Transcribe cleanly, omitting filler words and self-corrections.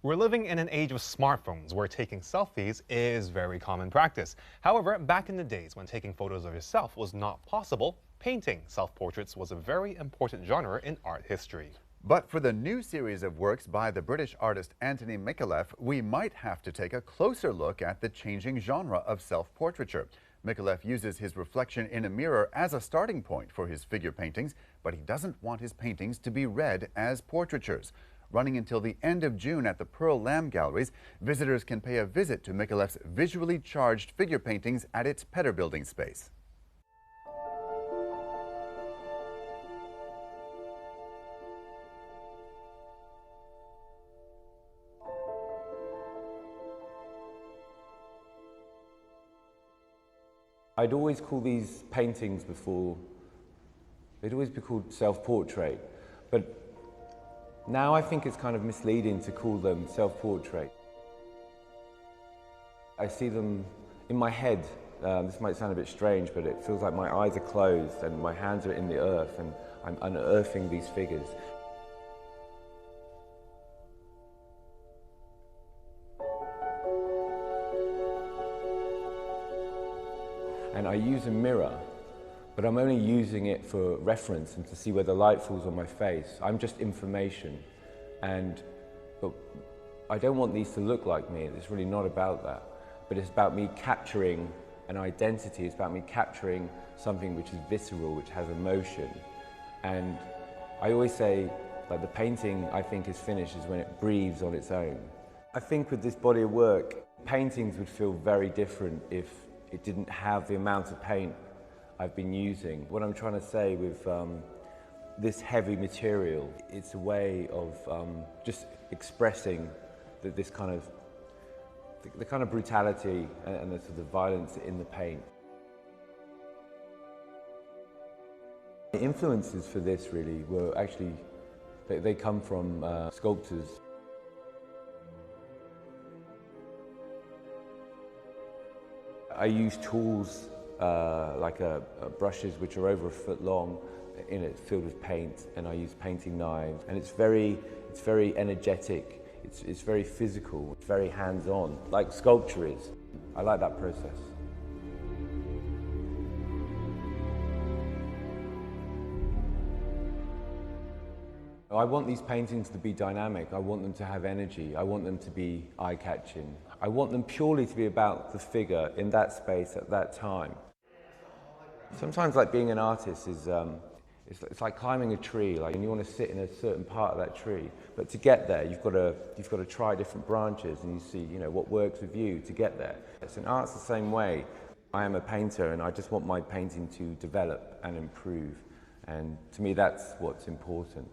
We're living in an age of smartphones where taking selfies is very common practice. However, back in the days when taking photos of yourself was not possible, painting self-portraits was a very important genre in art history. But for the new series of works by the British artist Antony Micallef, we might have to take a closer look at the changing genre of self-portraiture. Micallef uses his reflection in a mirror as a starting point for his figure paintings, but he doesn't want his paintings to be read as portraitures. Running until the end of June at the Pearl Lamb Galleries, visitors can pay a visit to Micallef's visually charged figure paintings at its Petter Building space. I'd always call these paintings before, they'd always be called self-portrait, but now I think it's kind of misleading to call them self-portrait. I see them in my head. This might sound a bit strange, but it feels like my eyes are closed and my hands are in the earth and I'm unearthing these figures. And I use a mirror, but I'm only using it for reference and to see where the light falls on my face. I'm just information, but I don't want these to look like me. It's really not about that, but it's about me capturing an identity. It's about me capturing something which is visceral, which has emotion. And I always say, like, the painting I think is finished is when it breathes on its own. I think with this body of work, paintings would feel very different if it didn't have the amount of paint I've been using. What I'm trying to say with this heavy material, it's a way of just expressing this kind of, the kind of brutality and the sort of violence in the paint. The influences for this really were actually, they come from sculptors. I use tools like brushes which are over a foot long, filled with paint, and I use painting knives. And it's very energetic. It's very physical. It's very hands-on, like sculpture is. I like that process. I want these paintings to be dynamic. I want them to have energy. I want them to be eye-catching. I want them purely to be about the figure in that space at that time. Sometimes, like, being an artist is, it's like climbing a tree. Like, and you want to sit in a certain part of that tree, but to get there, you've got to try different branches, and you see, what works with you to get there. And art's the same way. I am a painter, and I just want my painting to develop and improve, and to me, that's what's important.